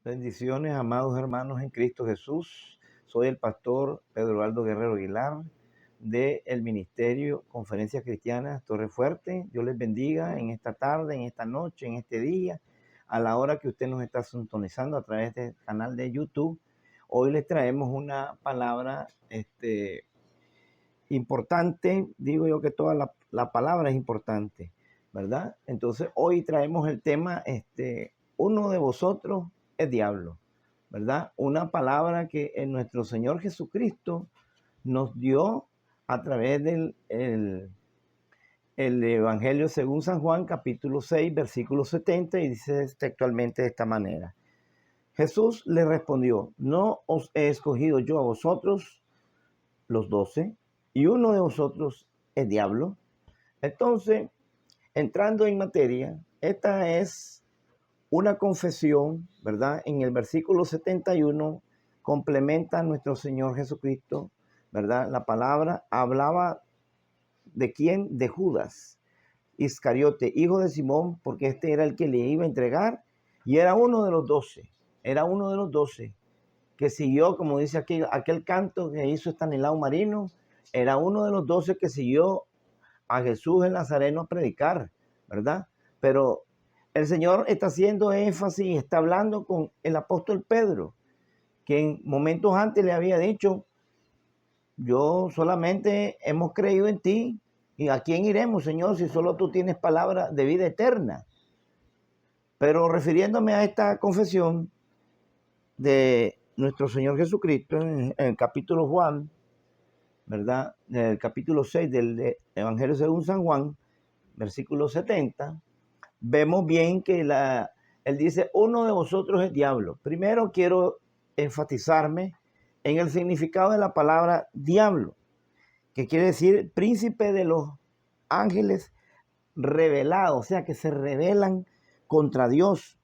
Bendiciones, amados hermanos en Cristo Jesús. Soy el pastor Pedro Aldo Guerrero Aguilar del Ministerio Conferencias Cristianas Torre Fuerte. Dios les bendiga en esta tarde, en esta noche, en este día, a la hora que usted nos está sintonizando a través del canal de YouTube. Hoy les traemos una palabra importante. Digo yo que toda la palabra es importante, ¿verdad? Entonces hoy traemos el tema, uno de vosotros es diablo, ¿verdad? Una palabra que nuestro Señor Jesucristo nos dio a través del el Evangelio según San Juan, capítulo 6, versículo 70, y dice textualmente de esta manera. Jesús le respondió: no os he escogido yo a vosotros, los 12, y uno de vosotros es diablo. Entonces, entrando en materia, esta es una confesión, ¿verdad? En el versículo 71 complementa a nuestro Señor Jesucristo, ¿verdad? La palabra hablaba de quién, de Judas Iscariote, hijo de Simón, porque este era el que le iba a entregar y era uno de los 12, que siguió, como dice aquí, aquel canto que hizo Estanislao Marino, era uno de los 12 que siguió a Jesús el Nazareno a predicar, ¿verdad? Pero el Señor está haciendo énfasis, está hablando con el apóstol Pedro, que en momentos antes le había dicho: yo solamente hemos creído en ti, ¿y a quién iremos, Señor, si solo tú tienes palabra de vida eterna? Pero refiriéndome a esta confesión de nuestro Señor Jesucristo en el capítulo Juan, ¿verdad? En el capítulo 6 del Evangelio según San Juan, versículo 70, vemos bien que él dice: uno de vosotros es diablo. Primero quiero enfatizarme en el significado de la palabra diablo, que quiere decir príncipe de los ángeles rebelados, o sea, que se rebelan contra Dios,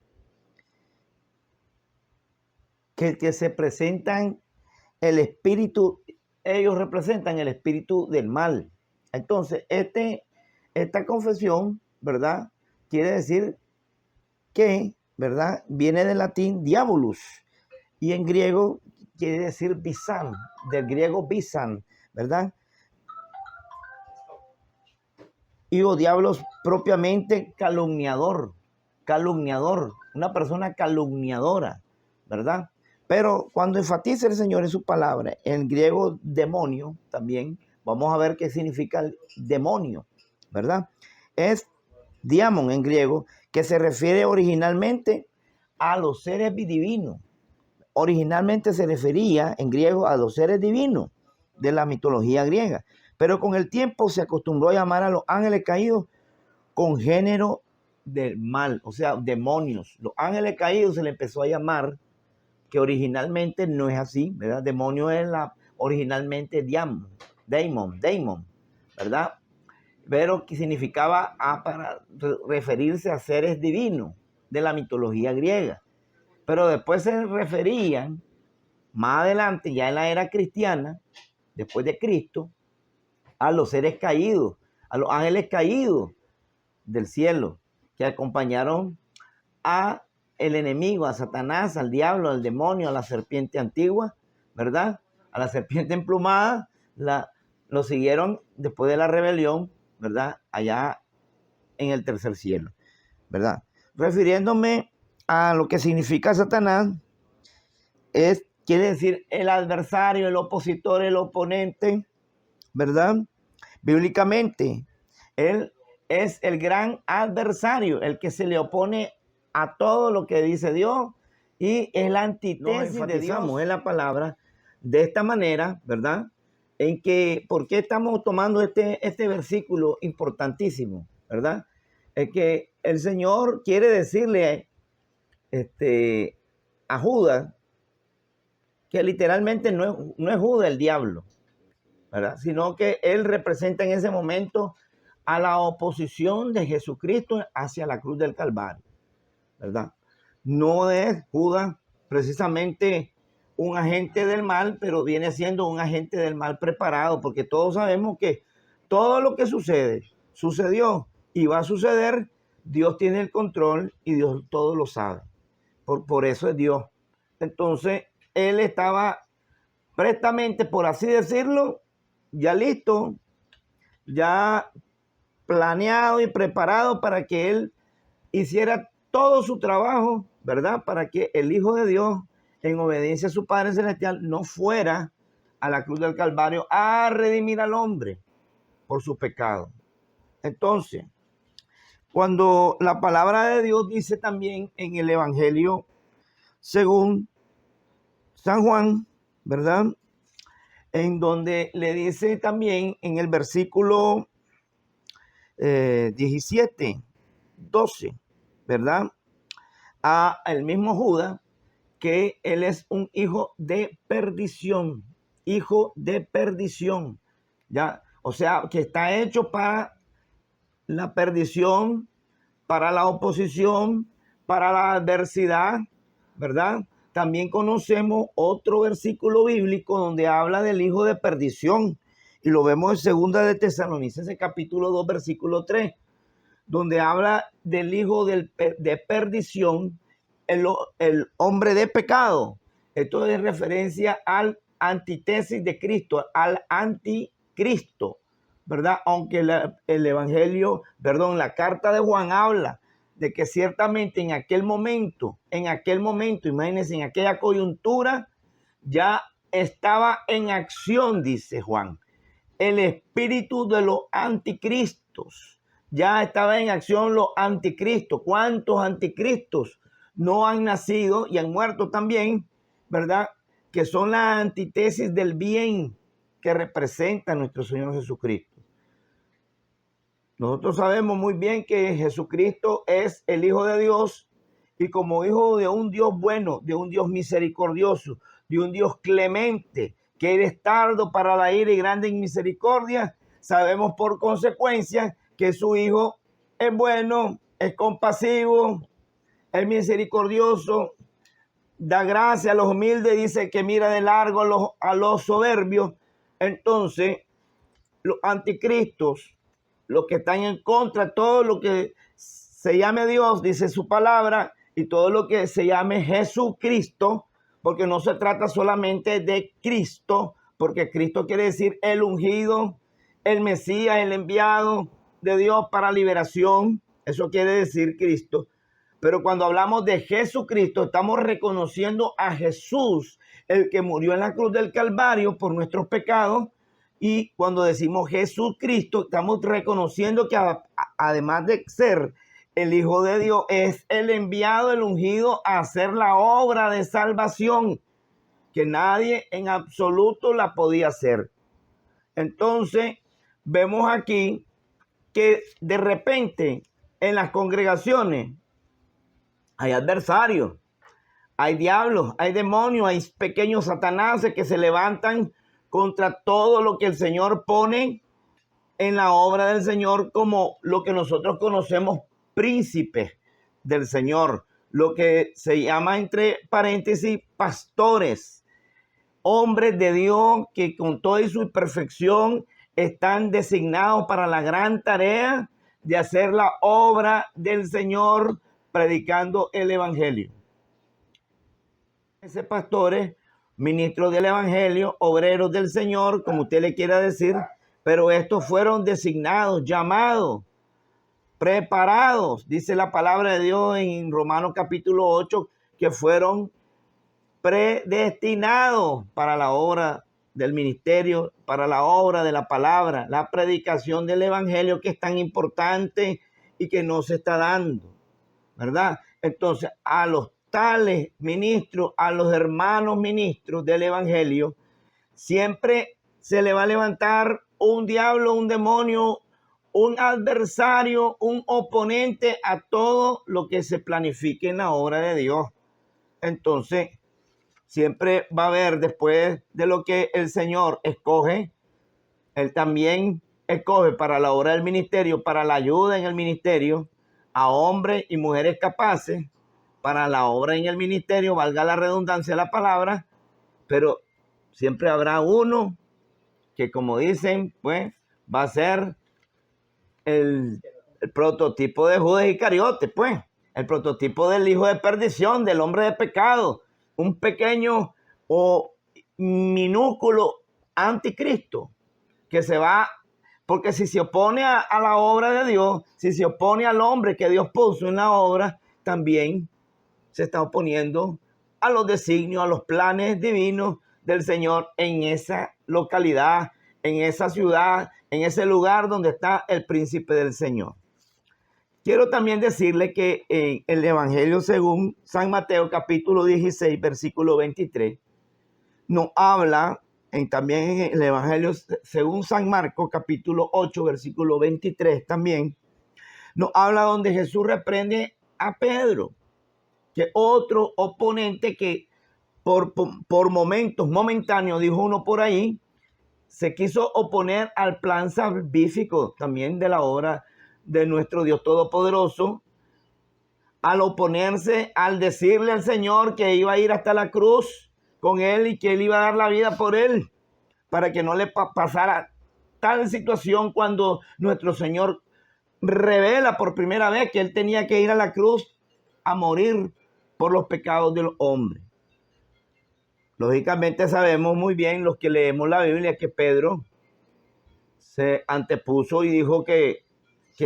que se presentan el espíritu, ellos representan el espíritu del mal. Entonces, esta confesión, ¿verdad?, quiere decir que, ¿verdad?, viene del latín diabolus, y en griego quiere decir bisan, del griego bisan, ¿verdad? Y o diablos propiamente calumniador, una persona calumniadora, ¿verdad? Pero cuando enfatiza el Señor en su palabra, en griego demonio también, vamos a ver qué significa el demonio, ¿verdad? Es diamon en griego, que se refiere originalmente a los seres divinos. Originalmente se refería en griego a los seres divinos de la mitología griega, pero con el tiempo se acostumbró a llamar a los ángeles caídos con género del mal, o sea, demonios. Los ángeles caídos se le empezó a llamar, que originalmente no es así, ¿verdad? Demonio es originalmente daimon, ¿verdad? Pero que significaba para referirse a seres divinos de la mitología griega. Pero después se referían, más adelante, ya en la era cristiana, después de Cristo, a los seres caídos, a los ángeles caídos del cielo, que acompañaron a el enemigo, a Satanás, al diablo, al demonio, a la serpiente antigua, ¿verdad? A la serpiente emplumada, lo siguieron después de la rebelión, ¿verdad? Allá en el tercer cielo, ¿verdad? Refiriéndome a lo que significa Satanás, quiere decir el adversario, el opositor, el oponente, ¿verdad? Bíblicamente, él es el gran adversario, el que se le opone a todo lo que dice Dios y es la antítesis de Dios. En la palabra de esta manera, ¿verdad? En que, ¿por qué estamos tomando este versículo importantísimo, ¿verdad? Es que el Señor quiere decirle a Judas que literalmente no es Judas el diablo, ¿verdad? Sino que él representa en ese momento a la oposición de Jesucristo hacia la cruz del Calvario, ¿verdad? No es Judas precisamente un agente del mal, pero viene siendo un agente del mal preparado, porque todos sabemos que todo lo que sucedió y va a suceder, Dios tiene el control y Dios todo lo sabe. por eso es Dios. Entonces, él estaba prestamente, por así decirlo, ya listo, ya planeado y preparado para que él hiciera todo su trabajo, ¿verdad? Para que el Hijo de Dios, en obediencia a su Padre Celestial, no fuera a la cruz del Calvario a redimir al hombre por su pecado. Entonces, cuando la palabra de Dios dice también en el Evangelio según San Juan, ¿verdad? En donde le dice también en el versículo 17, 12, ¿verdad? A el mismo Judas, que él es un hijo de perdición, ¿ya? O sea, que está hecho para la perdición, para la oposición, para la adversidad, ¿verdad? También conocemos otro versículo bíblico donde habla del hijo de perdición, y lo vemos en 2 de Tesalonicenses capítulo 2, versículo 3, donde habla del hijo de perdición, el hombre de pecado. Esto es referencia al antítesis de Cristo, al anticristo, ¿verdad? Aunque el Evangelio, la carta de Juan habla de que ciertamente en aquel momento, imagínense, en aquella coyuntura, ya estaba en acción, dice Juan, el espíritu de los anticristos. Ya estaba en acción los anticristos. ¿Cuántos anticristos no han nacido y han muerto también, verdad? Que son la antítesis del bien que representa nuestro Señor Jesucristo. Nosotros sabemos muy bien que Jesucristo es el Hijo de Dios, y como hijo de un Dios bueno, de un Dios misericordioso, de un Dios clemente, que eres tardo para la ira y grande en misericordia, sabemos por consecuencia que su Hijo es bueno, es compasivo, es misericordioso, da gracia a los humildes, dice que mira de largo a los soberbios. Entonces, los anticristos, los que están en contra, todo lo que se llame Dios, dice su palabra, y todo lo que se llame Jesucristo, porque no se trata solamente de Cristo, porque Cristo quiere decir el ungido, el Mesías, el enviado de Dios para liberación. Eso quiere decir Cristo. Pero cuando hablamos de Jesucristo, estamos reconociendo a Jesús, el que murió en la cruz del Calvario por nuestros pecados. Y cuando decimos Jesucristo, estamos reconociendo que además de ser el Hijo de Dios, es el enviado, el ungido a hacer la obra de salvación, que nadie en absoluto la podía hacer. Entonces, vemos aquí que de repente en las congregaciones hay adversarios, hay diablos, hay demonios, hay pequeños satanáses que se levantan contra todo lo que el Señor pone en la obra del Señor, como lo que nosotros conocemos príncipes del Señor, lo que se llama entre paréntesis pastores, hombres de Dios que con toda su perfección están designados para la gran tarea de hacer la obra del Señor predicando el Evangelio. Ese pastores, ministros del Evangelio, obreros del Señor, como usted le quiera decir, pero estos fueron designados, llamados, preparados, dice la palabra de Dios en Romanos capítulo 8, que fueron predestinados para la obra del ministerio, para la obra de la palabra, la predicación del Evangelio, que es tan importante y que no se está dando, ¿verdad? Entonces, a los tales ministros, a los hermanos ministros del Evangelio, siempre se le va a levantar un diablo, un demonio, un adversario, un oponente a todo lo que se planifique en la obra de Dios. Entonces, siempre va a haber, después de lo que el Señor escoge, Él también escoge para la obra del ministerio, para la ayuda en el ministerio, a hombres y mujeres capaces, para la obra en el ministerio, valga la redundancia de la palabra, pero siempre habrá uno que, como dicen, pues va a ser el prototipo de Judas Iscariote, pues. el prototipo del hijo de perdición, del hombre de pecado, un pequeño o minúsculo anticristo que se va, porque si se opone a la obra de Dios, si se opone al hombre que Dios puso en la obra, también se está oponiendo a los designios, a los planes divinos del Señor en esa localidad, en esa ciudad, en ese lugar donde está el príncipe del Señor. Quiero también decirle que en el Evangelio según San Mateo capítulo 16, versículo 23, nos habla, también en el Evangelio según San Marcos capítulo 8, versículo 23 también, nos habla donde Jesús reprende a Pedro, que otro oponente que por momentos, momentáneos, dijo uno por ahí, se quiso oponer al plan salvífico también de la obra de nuestro Dios Todopoderoso, al oponerse, al decirle al Señor que iba a ir hasta la cruz con él y que él iba a dar la vida por él, para que no le pasara tal situación cuando nuestro Señor revela por primera vez que él tenía que ir a la cruz a morir por los pecados del hombre. Lógicamente sabemos muy bien los que leemos la Biblia que Pedro se antepuso y dijo que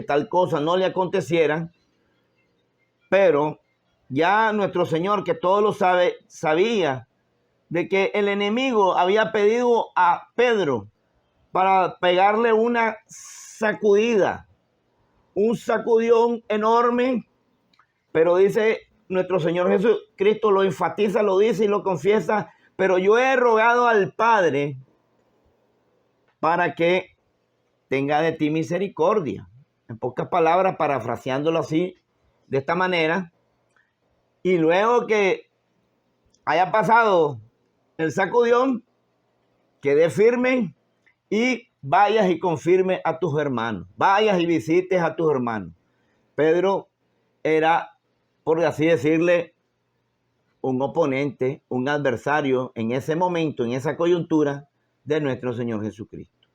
tal cosa no le aconteciera, pero ya nuestro Señor, que todo lo sabe, sabía de que el enemigo había pedido a Pedro para pegarle una sacudida, un sacudión enorme, pero dice nuestro Señor Jesucristo, lo enfatiza, lo dice y lo confiesa, pero yo he rogado al Padre para que tenga de ti misericordia. En pocas palabras, parafraseándolo así, de esta manera, y luego que haya pasado el sacudión, quede firme y vayas y confirme a tus hermanos, vayas y visites a tus hermanos. Pedro era, por así decirle, un oponente, un adversario en ese momento, en esa coyuntura de nuestro Señor Jesucristo.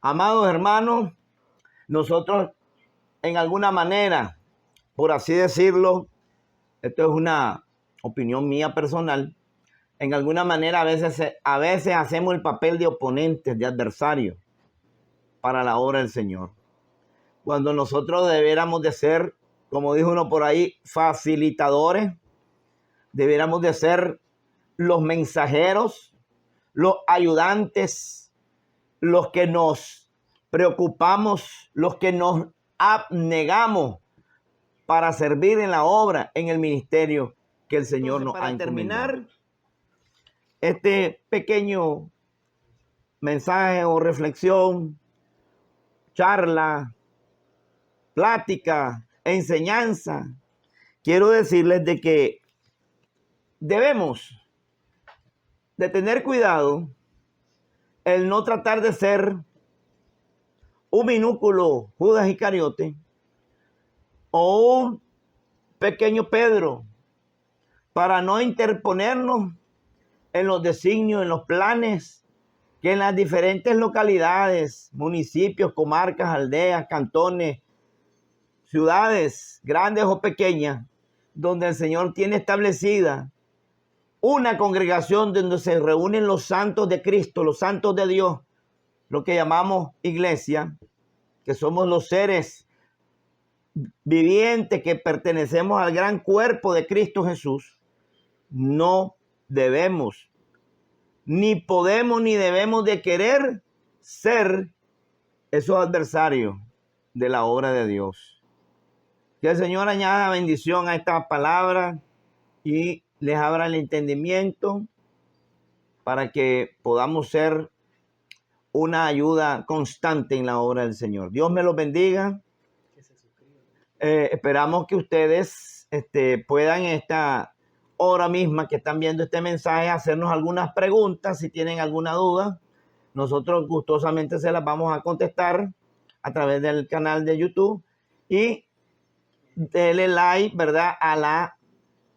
Amados hermanos, nosotros en alguna manera, por así decirlo, esto es una opinión mía personal, en alguna manera a veces hacemos el papel de oponentes, de adversarios para la obra del Señor. Cuando nosotros debiéramos de ser, como dijo uno por ahí, facilitadores, debiéramos de ser los mensajeros, los ayudantes, los que nos preocupamos, los que nos abnegamos para servir en la obra, en el ministerio que el Señor nos ha encomendado. Para terminar este pequeño mensaje o reflexión, charla, plática, enseñanza, quiero decirles de que debemos de tener cuidado el no tratar de ser un minúsculo Judas Iscariote o un pequeño Pedro para no interponernos en los designios, en los planes que en las diferentes localidades, municipios, comarcas, aldeas, cantones, ciudades, grandes o pequeñas, donde el Señor tiene establecida una congregación donde se reúnen los santos de Cristo, los santos de Dios, lo que llamamos iglesia, que somos los seres vivientes que pertenecemos al gran cuerpo de Cristo Jesús. No debemos, ni podemos, ni debemos de querer ser esos adversarios de la obra de Dios. Que el Señor añada bendición a esta palabra y les abra el entendimiento para que podamos ser una ayuda constante en la obra del Señor. Dios me los bendiga. Esperamos que ustedes puedan esta hora misma que están viendo este mensaje hacernos algunas preguntas. Si tienen alguna duda, nosotros gustosamente se las vamos a contestar a través del canal de YouTube. Y denle like, ¿verdad?,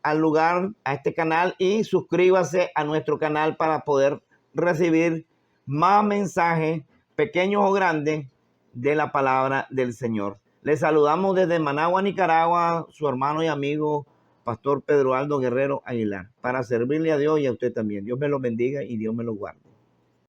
al lugar, a este canal, y suscríbase a nuestro canal para poder recibir más mensajes, pequeños o grandes, de la palabra del Señor. Le saludamos desde Managua, Nicaragua, su hermano y amigo, Pastor Pedro Aldo Guerrero Aguilar, para servirle a Dios y a usted también. Dios me lo bendiga y Dios me lo guarde.